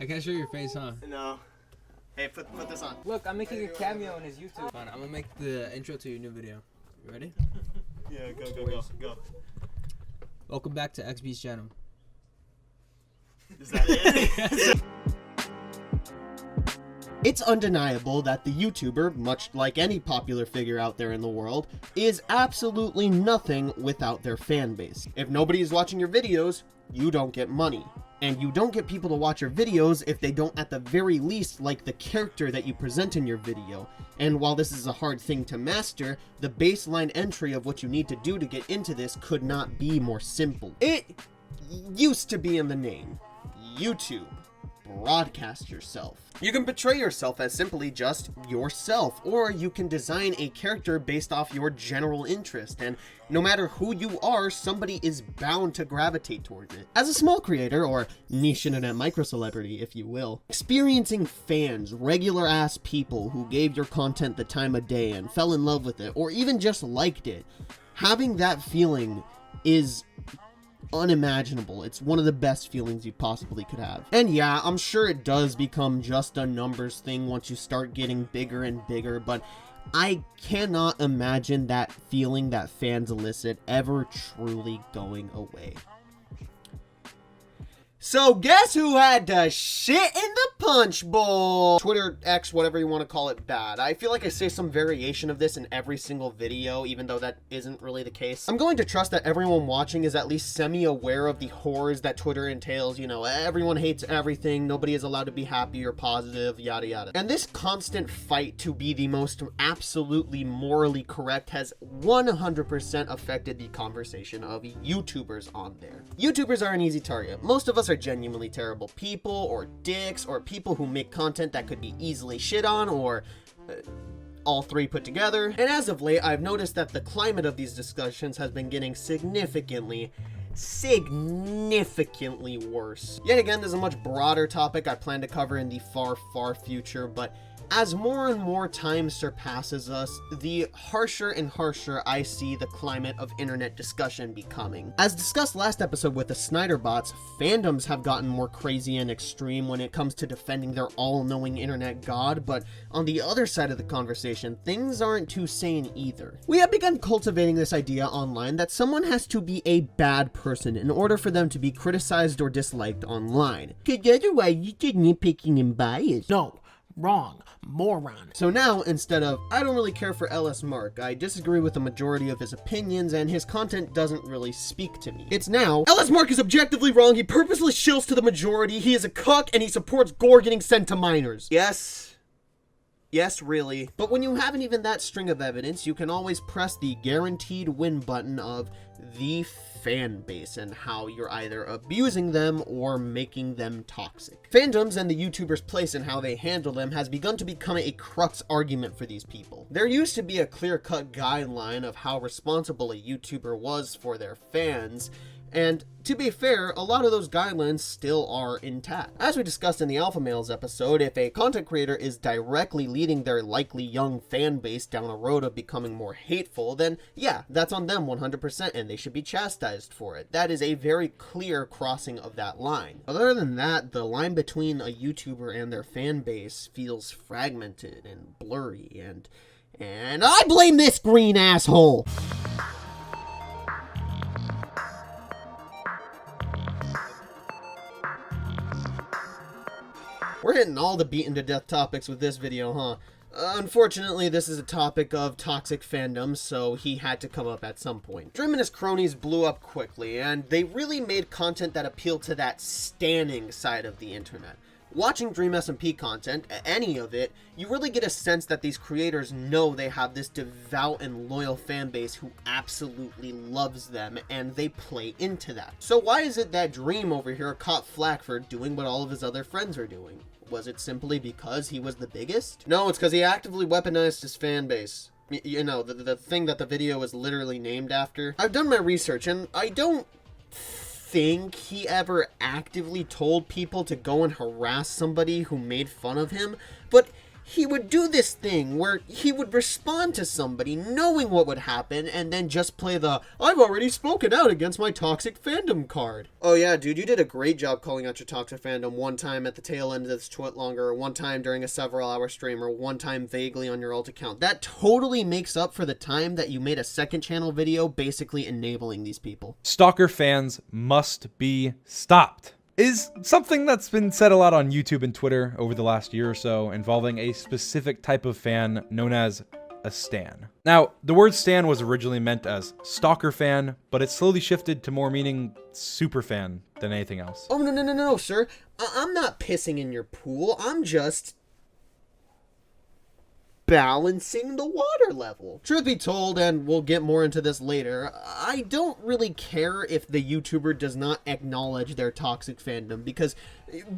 I can't show your face, huh? No. Hey, put this on. Look, I'm making a cameo in his YouTube. Fine, I'm gonna make the intro to your new video. You ready? Yeah, go. Welcome back to XB's channel. Is that it? It's undeniable that the YouTuber, much like any popular figure out there in the world, is absolutely nothing without their fan base. If nobody is watching your videos, you don't get money. And you don't get people to watch your videos if they don't at the very least like the character that you present in your video. And while this is a hard thing to master, the baseline entry of what you need to do to get into this could not be more simple. It used to be in the name. YouTube. Broadcast yourself. You can portray yourself as simply just yourself, or you can design a character based off your general interest, and no matter who you are, somebody is bound to gravitate towards it. As a small creator, or niche internet micro-celebrity, if you will, experiencing fans, regular ass people who gave your content the time of day and fell in love with it, or even just liked it, having that feeling is unimaginable. It's one of the best feelings you possibly could have. And yeah, I'm sure it does become just a numbers thing once you start getting bigger and bigger, but I cannot imagine that feeling that fans elicit ever truly going away. So guess who had to shit in the punch bowl? Twitter, X, whatever you want to call it, bad. I feel like I say some variation of this in every single video, even though that isn't really the case. I'm going to trust that everyone watching is at least semi-aware of the horrors that Twitter entails. You know, everyone hates everything, nobody is allowed to be happy or positive, yada yada. And this constant fight to be the most absolutely morally correct has 100% affected the conversation of YouTubers on there. YouTubers are an easy target. Most of us are genuinely terrible people, or dicks, or people who make content that could be easily shit on, or all three put together. And as of late, I've noticed that the climate of these discussions has been getting significantly worse. Yet again, there's a much broader topic I plan to cover in the far future, but as more and more time surpasses us, the harsher and harsher I see the climate of internet discussion becoming. As discussed last episode with the Snyder bots, fandoms have gotten more crazy and extreme when it comes to defending their all-knowing internet god, but on the other side of the conversation, things aren't too sane either. We have begun cultivating this idea online that someone has to be a bad person in order for them to be criticized or disliked online. Because otherwise you're just nitpicking and biased. No. Wrong. Moron. So now, instead of, I don't really care for LS Mark, I disagree with the majority of his opinions, and his content doesn't really speak to me, it's now, LS Mark is objectively wrong, he purposely shills to the majority, he is a cuck, and he supports gore getting sent to minors. Yes, really. But when you haven't even that string of evidence, you can always press the guaranteed win button of the fan base and how you're either abusing them or making them toxic. Fandoms and the YouTubers' place in how they handle them has begun to become a crux argument for these people. There used to be a clear-cut guideline of how responsible a YouTuber was for their fans, and to be fair, a lot of those guidelines still are intact. As we discussed in the Alpha Males episode, if a content creator is directly leading their likely young fan base down a road of becoming more hateful, then yeah, that's on them 100% and they should be chastised for it. That is a very clear crossing of that line. Other than that, the line between a YouTuber and their fan base feels fragmented and blurry, and I blame this green asshole! We're hitting all the beaten to death topics with this video, huh? Unfortunately, this is a topic of toxic fandoms, so he had to come up at some point. Dream and his cronies blew up quickly, and they really made content that appealed to that standing side of the internet. Watching Dream SMP content, any of it, you really get a sense that these creators know they have this devout and loyal fan base who absolutely loves them, and they play into that. So why is it that Dream over here caught flack for doing what all of his other friends are doing? Was it simply because he was the biggest? No, it's because he actively weaponized his fan base. You know, the thing that the video was literally named after. I've done my research, and I don't think he ever actively told people to go and harass somebody who made fun of him, but he would do this thing where he would respond to somebody knowing what would happen and then just play the "I've already spoken out against my toxic fandom" card. Oh yeah, dude, you did a great job calling out your toxic fandom one time at the tail end of this twit longer, one time during a several-hour stream, or one time vaguely on your alt account. That totally makes up for the time that you made a second channel video basically enabling these people. Stalker fans must be stopped is something that's been said a lot on YouTube and Twitter over the last year or so, involving a specific type of fan known as a stan. Now, the word stan was originally meant as stalker fan, but it slowly shifted to more meaning super fan than anything else. Oh, no, sir. I'm not pissing in your pool. I'm just balancing the water level. Truth be told, and we'll get more into this later, I don't really care if the YouTuber does not acknowledge their toxic fandom, because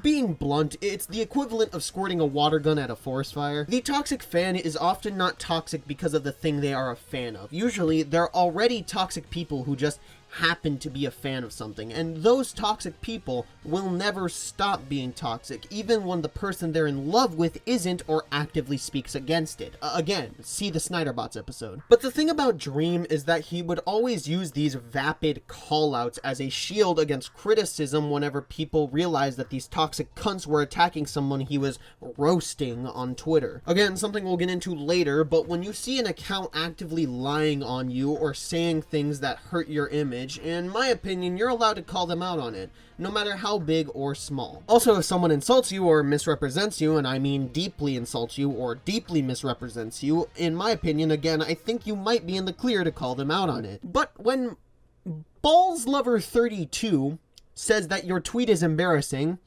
being blunt, it's the equivalent of squirting a water gun at a forest fire. The toxic fan is often not toxic because of the thing they are a fan of. Usually, they're already toxic people who just happen to be a fan of something, and those toxic people will never stop being toxic, even when the person they're in love with isn't or actively speaks against it. Again, see the Snyderbots episode. But the thing about Dream is that he would always use these vapid callouts as a shield against criticism whenever people realized that these toxic cunts were attacking someone he was roasting on Twitter. Again, something we'll get into later, but when you see an account actively lying on you or saying things that hurt your image, in my opinion, you're allowed to call them out on it, no matter how big or small. Also, if someone insults you or misrepresents you, and I mean deeply insults you or deeply misrepresents you, in my opinion, again, I think you might be in the clear to call them out on it. But when BallsLover32 says that your tweet is embarrassing,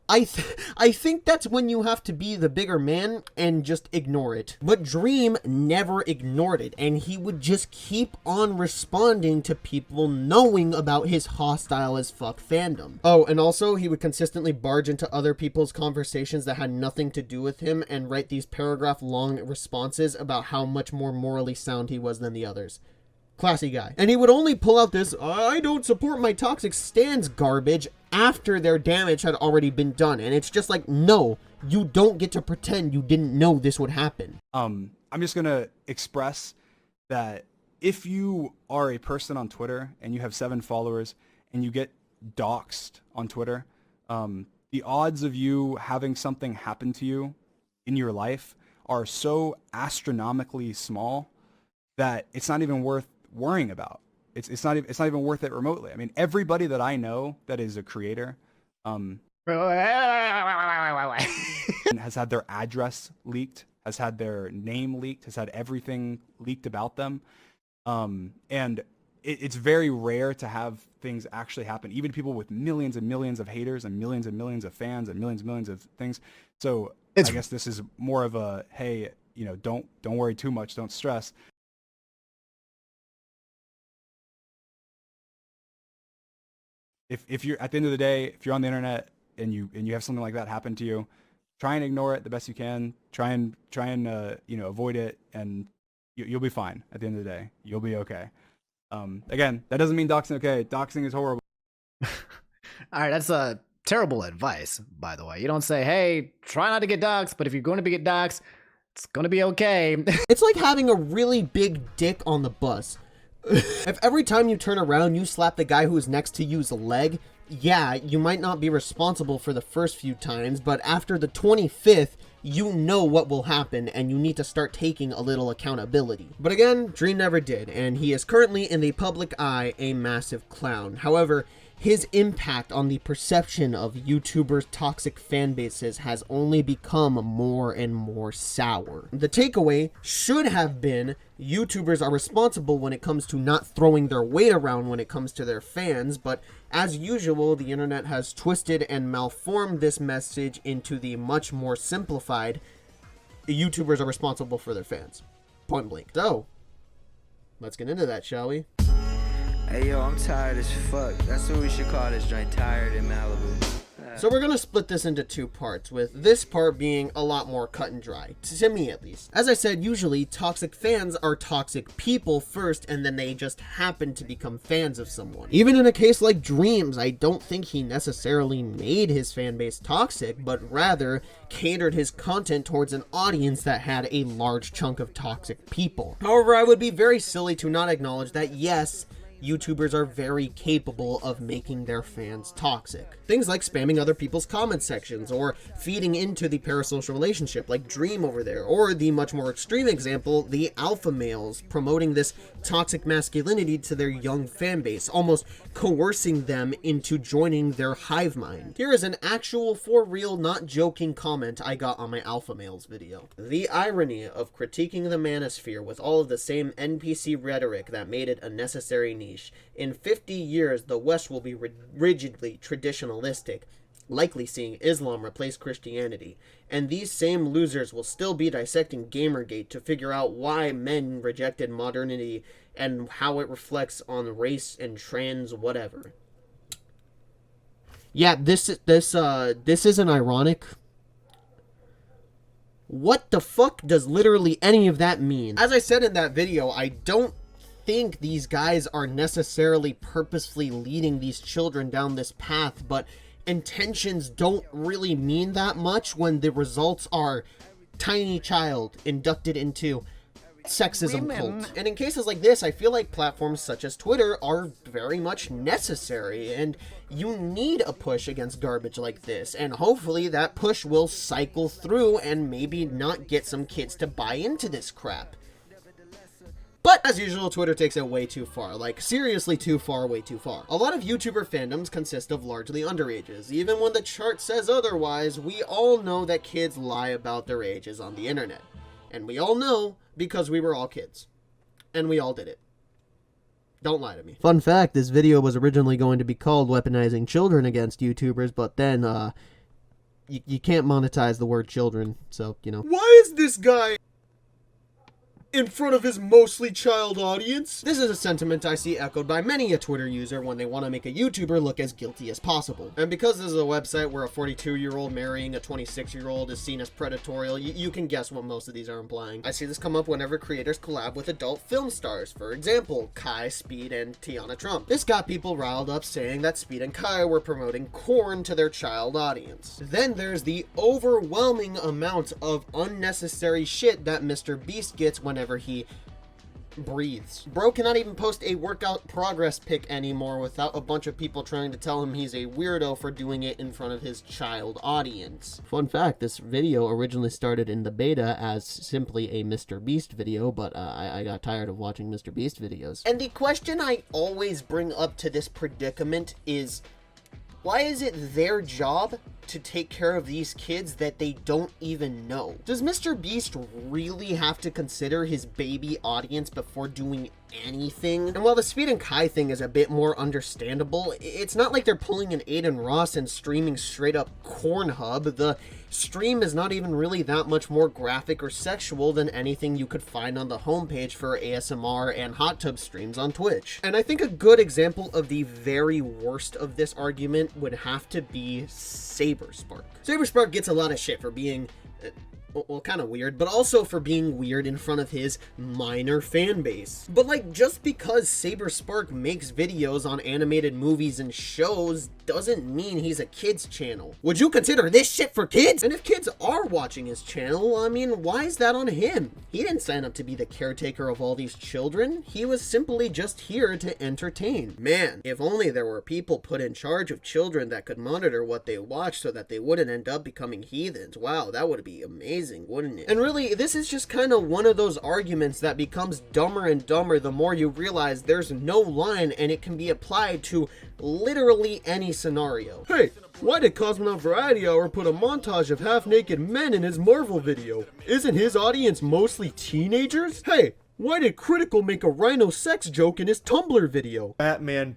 I think that's when you have to be the bigger man and just ignore it. But Dream never ignored it, and he would just keep on responding to people knowing about his hostile as fuck fandom. Oh, and also he would consistently barge into other people's conversations that had nothing to do with him and write these paragraph-long responses about how much more morally sound he was than the others. Classy guy. And he would only pull out this "I don't support my toxic stans" garbage after their damage had already been done. And it's just like, no, you don't get to pretend you didn't know this would happen. I'm just going to express that if you are a person on Twitter and you have 7 followers and you get doxxed on Twitter, the odds of you having something happen to you in your life are so astronomically small that it's not even worth worrying about. It's not even worth it remotely. I mean, everybody that I know that is a creator has had their address leaked, has had their name leaked, has had everything leaked about them. And it's very rare to have things actually happen, even people with millions and millions of haters and millions of fans and millions of things. So I guess this is more of a, hey, you know, don't worry too much, don't stress. If you're at the end of the day, if you're on the internet and you have something like that happen to you, try and ignore it the best you can. Try and you know, avoid it, and you'll be fine. At the end of the day, you'll be okay. Again, that doesn't mean doxing. Okay, doxing is horrible. All right, that's terrible advice, by the way. You don't say, hey, try not to get doxxed, but if you're going to get doxxed, it's going to be okay. It's like having a really big dick on the bus. If every time you turn around you slap the guy who's next to you's leg, yeah, you might not be responsible for the first few times, but after the 25th, you know what will happen, and you need to start taking a little accountability. But again, Dream never did, and he is currently in the public eye a massive clown. However, his impact on the perception of YouTubers' toxic fan bases has only become more and more sour. The takeaway should have been YouTubers are responsible when it comes to not throwing their weight around when it comes to their fans, but as usual, the internet has twisted and malformed this message into the much more simplified YouTubers are responsible for their fans. Point blank. So, let's get into that, shall we? Hey yo, I'm tired as fuck. That's what we should call this joint, Tired in Malibu. So we're gonna split this into two parts, with this part being a lot more cut and dry, to me at least. As I said, usually toxic fans are toxic people first, and then they just happen to become fans of someone. Even in a case like Dreams, I don't think he necessarily made his fan base toxic, but rather catered his content towards an audience that had a large chunk of toxic people. However, I would be very silly to not acknowledge that yes, YouTubers are very capable of making their fans toxic. Things like spamming other people's comment sections or feeding into the parasocial relationship like Dream over there, or the much more extreme example, the alpha males promoting this toxic masculinity to their young fan base, almost coercing them into joining their hive mind. Here is an actual for real, not joking comment I got on my alpha males video. The irony of critiquing the manosphere with all of the same NPC rhetoric that made it a necessary niche. In 50 years, the West will be rigidly traditionalistic, likely seeing Islam replace Christianity, and these same losers will still be dissecting Gamergate to figure out why men rejected modernity and how it reflects on race and trans whatever. Yeah, this isn't ironic. What the fuck does literally any of that mean? As I said in that video, I don't think these guys are necessarily purposefully leading these children down this path, but intentions don't really mean that much when the results are tiny child inducted into sexism cult. And in cases like this, I feel like platforms such as Twitter are very much necessary, and you need a push against garbage like this, and hopefully that push will cycle through and maybe not get some kids to buy into this crap. But, as usual, Twitter takes it way too far. Like, seriously too far, way too far. A lot of YouTuber fandoms consist of largely underages. Even when the chart says otherwise, we all know that kids lie about their ages on the internet. And we all know because we were all kids. And we all did it. Don't lie to me. Fun fact, this video was originally going to be called Weaponizing Children Against YouTubers, but then, you can't monetize the word children, so, you know. Why is this guy in front of his mostly child audience? This is a sentiment I see echoed by many a Twitter user when they want to make a YouTuber look as guilty as possible. And because this is a website where a 42-year-old marrying a 26-year-old is seen as predatorial, you can guess what most of these are implying. I see this come up whenever creators collab with adult film stars. For example, Kai, Speed, and Tiana Trump. This got people riled up saying that Speed and Kai were promoting corn to their child audience. Then there's the overwhelming amount of unnecessary shit that Mr. Beast gets whenever he breathes. Bro cannot even post a workout progress pic anymore without a bunch of people trying to tell him he's a weirdo for doing it in front of his child audience. Fun fact, this video originally started in the beta as simply a Mr. Beast video, but I got tired of watching Mr. Beast videos. And the question I always bring up to this predicament is, why is it their job to take care of these kids that they don't even know? Does Mr. Beast really have to consider his baby audience before doing anything? And while the Speed and Kai thing is a bit more understandable, it's not like they're pulling an Aiden Ross and streaming straight up Cornhub. The stream is not even really that much more graphic or sexual than anything you could find on the homepage for ASMR and hot tub streams on Twitch. And I think a good example of the very worst of this argument would have to be Saberspark. Saberspark gets a lot of shit for being well, kind of weird, but also for being weird in front of his minor fan base. But like, just because Saberspark makes videos on animated movies and shows doesn't mean he's a kid's channel. Would you consider this shit for kids? And if kids are watching his channel, I mean, why is that on him? He didn't sign up to be the caretaker of all these children. He was simply just here to entertain. Man, if only there were people put in charge of children that could monitor what they watch so that they wouldn't end up becoming heathens. Wow, that would be amazing, wouldn't it? And really, this is just kind of one of those arguments that becomes dumber and dumber the more you realize there's no line and it can be applied to literally any scenario. Hey, why did Cosmonaut Variety Hour put a montage of half-naked men in his Marvel video? Isn't his audience mostly teenagers? Hey, why did Critical make a rhino sex joke in his Tumblr video? Batman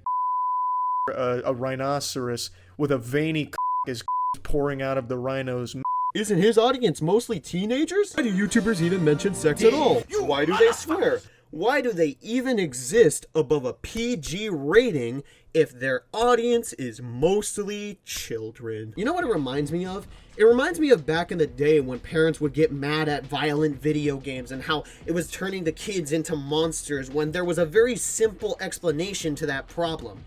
a rhinoceros with a veiny is pouring out of the rhino's. Isn't his audience mostly teenagers? Why do YouTubers even mention sex at all? Why do they swear? Why do they even exist above a PG rating if their audience is mostly children. You know what it reminds me of? It reminds me of back in the day when parents would get mad at violent video games and how it was turning the kids into monsters when there was a very simple explanation to that problem.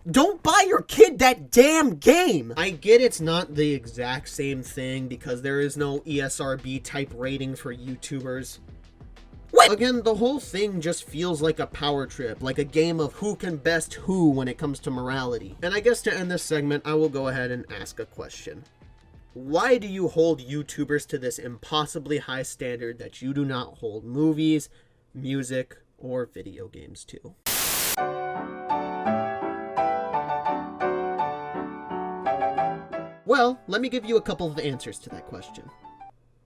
Don't buy your kid that damn game! I get it's not the exact same thing because there is no ESRB type rating for YouTubers. What? Again, the whole thing just feels like a power trip, like a game of who can best who when it comes to morality. And I guess to end this segment, I will go ahead and ask a question. Why do you hold YouTubers to this impossibly high standard that you do not hold movies, music, or video games to? Well, let me give you a couple of answers to that question.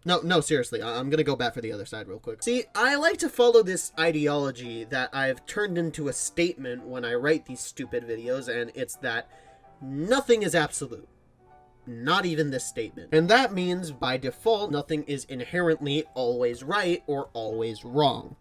No, seriously, I'm gonna go back for the other side real quick. See, I like to follow this ideology that I've turned into a statement when I write these stupid videos, and it's that nothing is absolute. Not even this statement. And that means, by default, nothing is inherently always right or always wrong.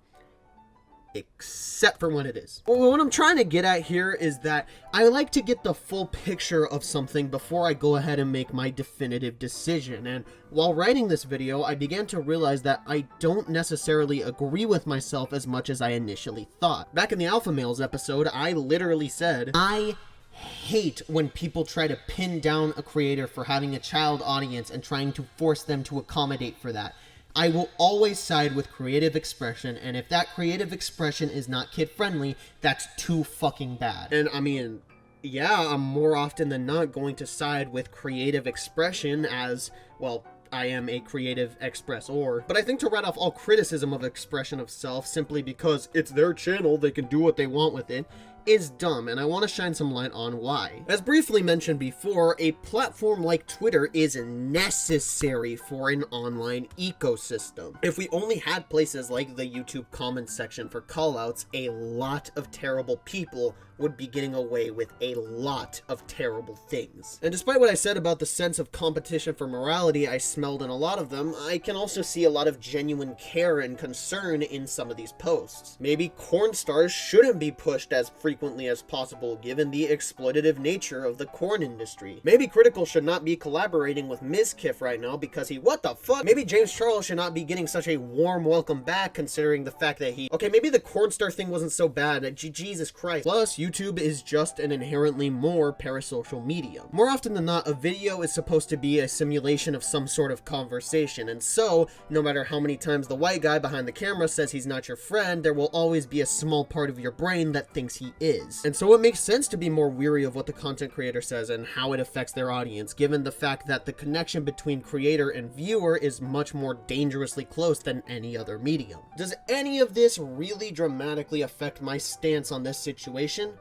Except for when it is. Well, what I'm trying to get at here is that I like to get the full picture of something before I go ahead and make my definitive decision. And while writing this video, I began to realize that I don't necessarily agree with myself as much as I initially thought. Back in the Alpha Males episode, I literally said, I hate when people try to pin down a creator for having a child audience and trying to force them to accommodate for that. I will always side with creative expression, and if that creative expression is not kid-friendly, that's too fucking bad. And I mean, yeah, I'm more often than not going to side with creative expression as, well, I am a creative expressor. But I think to write off all criticism of expression of self simply because it's their channel, they can do what they want with it, is dumb, and I want to shine some light on why. As briefly mentioned before, a platform like Twitter is necessary for an online ecosystem. If we only had places like the YouTube comments section for callouts, a lot of terrible people would be getting away with a lot of terrible things. And despite what I said about the sense of competition for morality I smelled in a lot of them, I can also see a lot of genuine care and concern in some of these posts. Maybe corn stars shouldn't be pushed as frequently as possible given the exploitative nature of the corn industry. Maybe Critical should not be collaborating with Mizkif right now because he, what the fuck? Maybe James Charles should not be getting such a warm welcome back considering the fact that he, okay, maybe the corn star thing wasn't so bad, Jesus Christ. Plus, YouTube is just an inherently more parasocial medium. More often than not, a video is supposed to be a simulation of some sort of conversation, and so, no matter how many times the white guy behind the camera says he's not your friend, there will always be a small part of your brain that thinks he is. And so it makes sense to be more weary of what the content creator says and how it affects their audience, given the fact that the connection between creator and viewer is much more dangerously close than any other medium. Does any of this really dramatically affect my stance on this situation?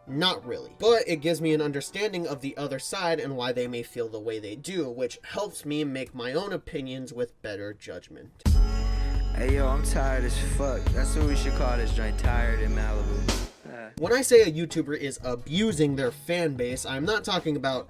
Not really, but it gives me an understanding of the other side and why they may feel the way they do, which helps me make my own opinions with better judgment. Hey yo, I'm tired as fuck. That's what we should call this joint, Tired in Malibu. When I say a YouTuber is abusing their fan base, I'm not talking about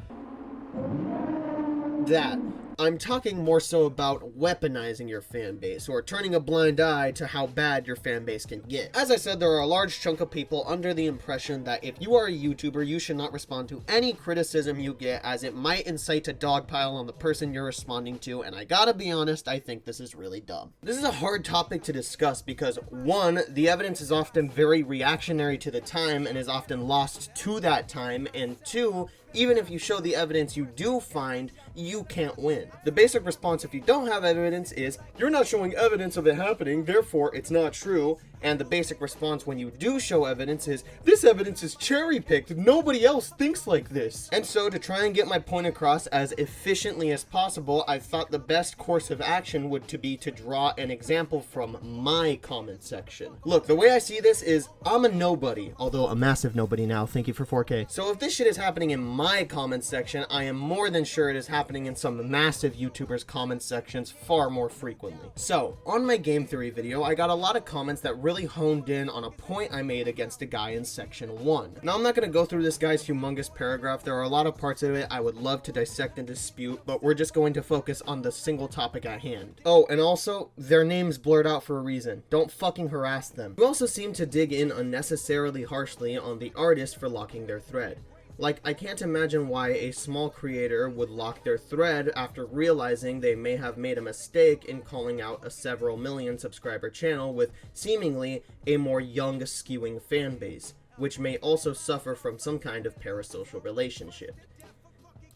that. I'm talking more so about weaponizing your fan base, or turning a blind eye to how bad your fan base can get. As I said, there are a large chunk of people under the impression that if you are a YouTuber, you should not respond to any criticism you get, as it might incite a dogpile on the person you're responding to, and I gotta be honest, I think this is really dumb. This is a hard topic to discuss because, one, the evidence is often very reactionary to the time and is often lost to that time, and two, even if you show the evidence you do find, you can't win. The basic response if you don't have evidence is, you're not showing evidence of it happening, therefore it's not true. And the basic response when you do show evidence is, this evidence is cherry-picked, nobody else thinks like this. And so to try and get my point across as efficiently as possible, I thought the best course of action would be to draw an example from my comment section. Look, the way I see this is, I'm a nobody, although a massive nobody now, thank you for 4K. So if this shit is happening in my comment section, I am more than sure it is happening in some massive YouTubers' comment sections far more frequently. So, on my game theory video, I got a lot of comments that really honed in on a point I made against a guy in section 1. Now, I'm not going to go through this guy's humongous paragraph. There are a lot of parts of it I would love to dissect and dispute, but we're just going to focus on the single topic at hand. Oh, and also, their name's blurred out for a reason. Don't fucking harass them. You also seem to dig in unnecessarily harshly on the artist for locking their thread. Like, I can't imagine why a small creator would lock their thread after realizing they may have made a mistake in calling out a several million subscriber channel with seemingly a more young skewing fan base, which may also suffer from some kind of parasocial relationship.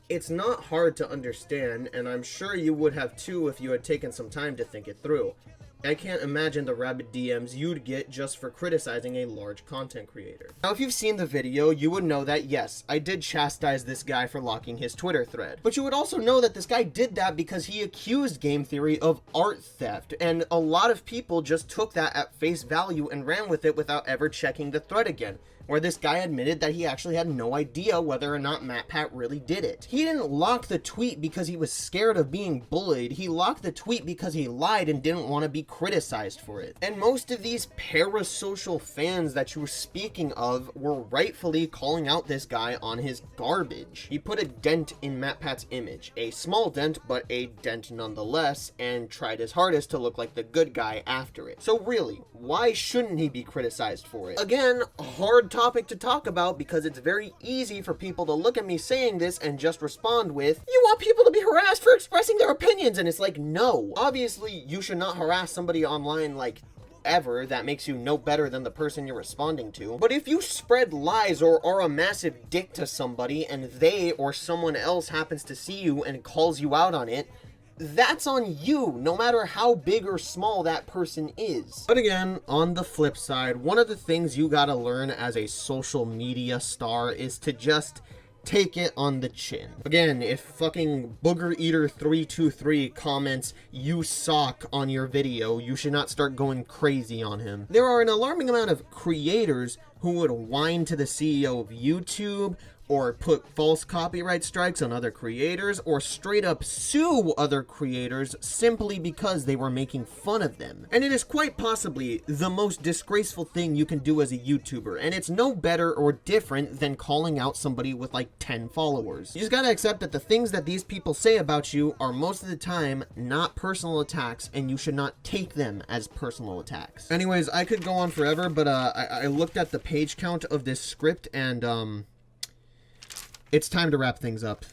It's not hard to understand, and I'm sure you would have too if you had taken some time to think it through. I can't imagine the rabid DMs you'd get just for criticizing a large content creator. Now, if you've seen the video, you would know that yes, I did chastise this guy for locking his Twitter thread. But you would also know that this guy did that because he accused Game Theory of art theft, and a lot of people just took that at face value and ran with it without ever checking the thread again, where this guy admitted that he actually had no idea whether or not MatPat really did it. He didn't lock the tweet because he was scared of being bullied. He locked the tweet because he lied and didn't want to be criticized for it. And most of these parasocial fans that you were speaking of were rightfully calling out this guy on his garbage. He put a dent in MatPat's image. A small dent, but a dent nonetheless, and tried his hardest to look like the good guy after it. So really, why shouldn't he be criticized for it? Again, hard topic to talk about because it's very easy for people to look at me saying this and just respond with, you want people to be harassed for expressing their opinions, and it's like, no. Obviously, you should not harass somebody online like ever. That makes you no better than the person you're responding to. But if you spread lies or are a massive dick to somebody and they or someone else happens to see you and calls you out on it, that's on you, no matter how big or small that person is. But again, on the flip side, one of the things you gotta learn as a social media star is to just take it on the chin. Again, if fucking Booger Eater 323 comments, "you suck" on your video, you should not start going crazy on him. There are an alarming amount of creators who would whine to the CEO of YouTube, or put false copyright strikes on other creators, or straight up sue other creators simply because they were making fun of them. And it is quite possibly the most disgraceful thing you can do as a YouTuber, and it's no better or different than calling out somebody with like 10 followers. You just gotta accept that the things that these people say about you are most of the time not personal attacks, and you should not take them as personal attacks. Anyways, I could go on forever, but I looked at the page count of this script, and it's time to wrap things up.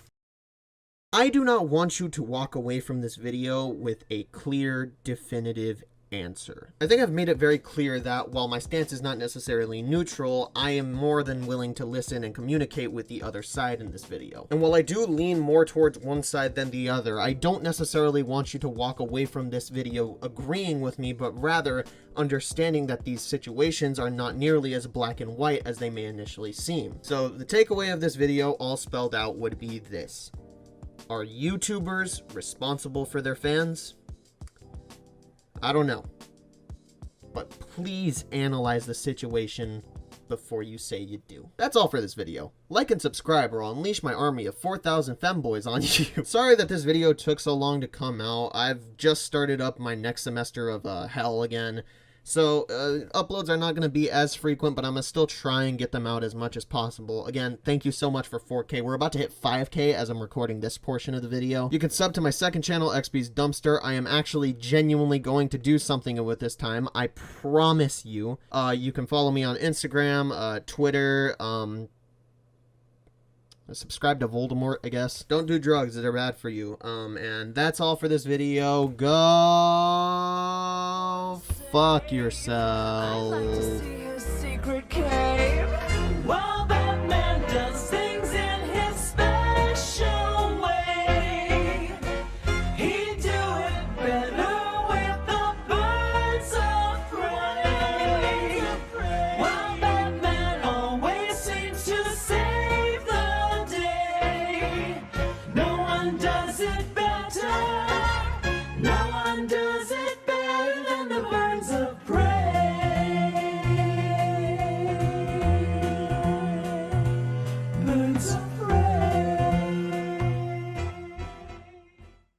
I do not want you to walk away from this video with a clear, definitive answer. I think I've made it very clear that while my stance is not necessarily neutral, I am more than willing to listen and communicate with the other side in this video. And while I do lean more towards one side than the other, I don't necessarily want you to walk away from this video agreeing with me, but rather understanding that these situations are not nearly as black and white as they may initially seem. So the takeaway of this video, all spelled out, would be this. Are YouTubers responsible for their fans? I don't know, but please analyze the situation before you say you do. That's all for this video. Like and subscribe or I'll unleash my army of 4,000 femboys on you. Sorry that this video took so long to come out. I've just started up my next semester of hell again. So, uploads are not going to be as frequent, but I'm going to still try and get them out as much as possible. Again, thank you so much for 4K. We're about to hit 5K as I'm recording this portion of the video. You can sub to my second channel, XB's Dumpster. I am actually genuinely going to do something with this time. I promise you. You can follow me on Instagram, Twitter, subscribe to Voldemort, I guess. Don't do drugs, they're bad for you. And that's all for this video. Go fuck yourself. I'd like to see his secret cave. Well, Batman does things in his special way. He'd do it better with the birds of prey. Well, Batman always seems to save the day. No one does it better. No